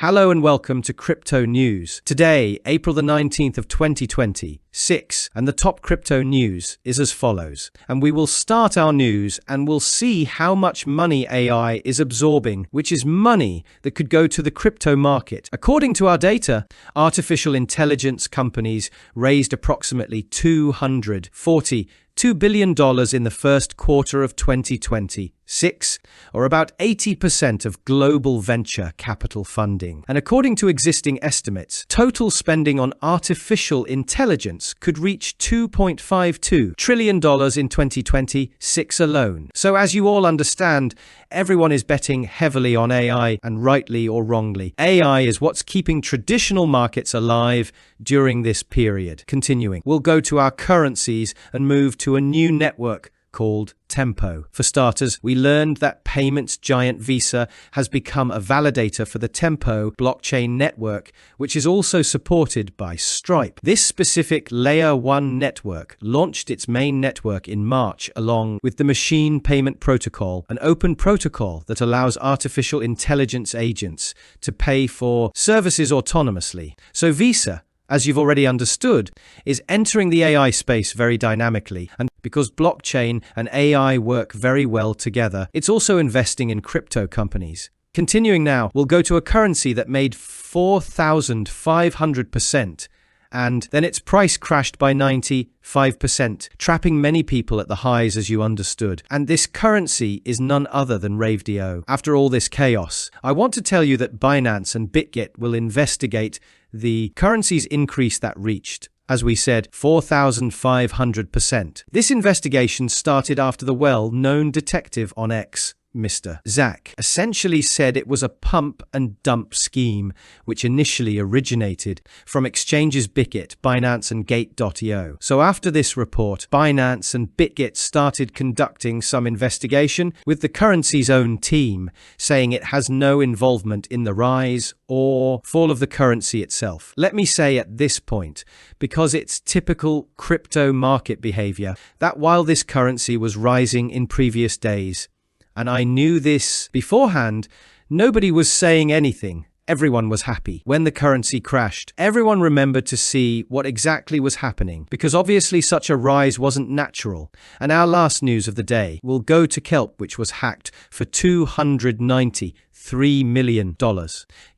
Hello and welcome to Crypto News. Today, April the 19th of 2026, and the top crypto news is as follows. And we will start our news and we'll see how much money AI is absorbing, which is money that could go to the crypto market. According to our data, artificial intelligence companies raised approximately $242 billion in the first quarter of 2026, or about 80% of global venture capital funding. And according to existing estimates, total spending on artificial intelligence could reach $2.52 trillion in 2026 alone. So as you all understand, everyone is betting heavily on AI, and rightly or wrongly. AI is what's keeping traditional markets alive during this period. Continuing, we'll go to our currencies and move to a new network called Tempo. For starters, we learned that payments giant Visa has become a validator for the Tempo blockchain network, which is also supported by Stripe. This specific Layer 1 network launched its main network in March along with the Machine Payment Protocol, an open protocol that allows artificial intelligence agents to pay for services autonomously. So Visa, as you've already understood, is entering the AI space very dynamically, and because blockchain and AI work very well together, it's also investing in crypto companies. Continuing now, we'll go to a currency that made 4,500%, and then its price crashed by 95%, trapping many people at the highs, as you understood. And this currency is none other than RaveDAO. After all this chaos, I want to tell you that Binance and Bitget will investigate the currency's increase that reached, as we said, 4,500%. This investigation started after the well-known detective on X, Mr. Zach, essentially said it was a pump and dump scheme which initially originated from exchanges Bitget, Binance and Gate.io. So after this report, Binance and Bitget started conducting some investigation with the currency's own team, saying it has no involvement in the rise or fall of the currency itself. Let me say at this point, because it's typical crypto market behavior, that while this currency was rising in previous days, and I knew this beforehand, nobody was saying anything. Everyone was happy. When the currency crashed, everyone remembered to see what exactly was happening, because obviously such a rise wasn't natural. And our last news of the day will go to Kelp, which was hacked for $293 million.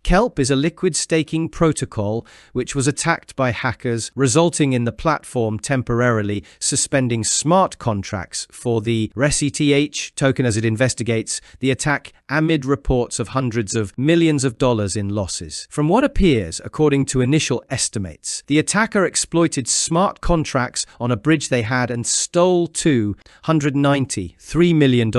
Kelp is a liquid staking protocol which was attacked by hackers, resulting in the platform temporarily suspending smart contracts for the RESETH token as it investigates the attack amid reports of hundreds of millions of dollars in losses. From what appears, according to initial estimates, the attacker exploited smart contracts on a bridge they had and stole $293 million.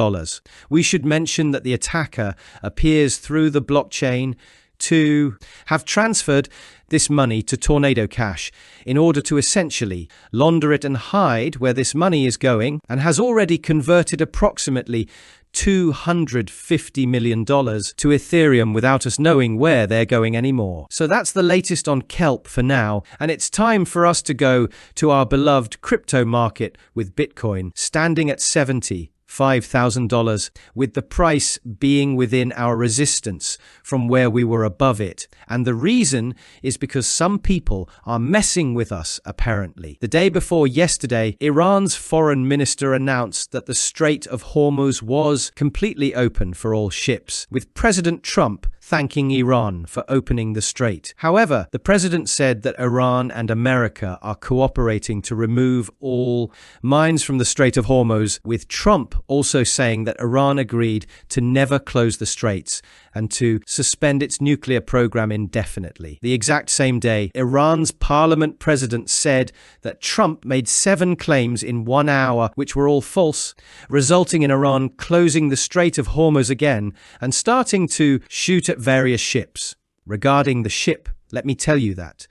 We should mention that the attacker appears through the blockchain to have transferred this money to Tornado Cash in order to essentially launder it and hide where this money is going, and has already converted approximately $250 million to Ethereum without us knowing where they're going anymore. So that's the latest on Kelp for now, and it's time for us to go to our beloved crypto market with Bitcoin standing at $75,000, with the price being within our resistance from where we were above it. And the reason is because some people are messing with us, apparently. The day before yesterday, Iran's foreign minister announced that the Strait of Hormuz was completely open for all ships, with President Trump thanking Iran for opening the strait. However, the president said that Iran and America are cooperating to remove all mines from the Strait of Hormuz, with Trump also saying that Iran agreed to never close the straits and to suspend its nuclear program indefinitely. The exact same day, Iran's parliament president said that Trump made 7 claims in 1 hour, which were all false, resulting in Iran closing the Strait of Hormuz again and starting to shoot at various ships. Regarding the ship, let me tell you that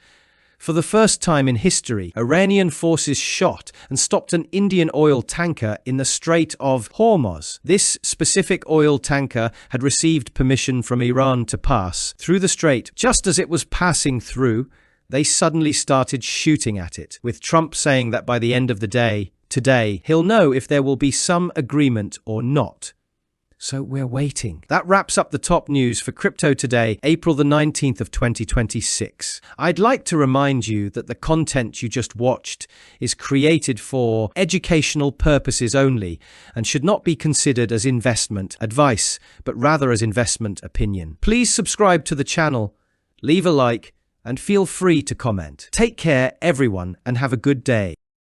for the first time in history, Iranian forces shot and stopped an Indian oil tanker in the Strait of Hormuz. This specific oil tanker had received permission from Iran to pass through the strait. Just as it was passing through, they suddenly started shooting at it, with Trump saying that by the end of the day, today, he'll know if there will be some agreement or not. So we're waiting. That wraps up the top news for crypto today, April the 19th of 2026. I'd like to remind you that the content you just watched is created for educational purposes only and should not be considered as investment advice, but rather as investment opinion. Please subscribe to the channel, leave a like, and feel free to comment. Take care, everyone, and have a good day.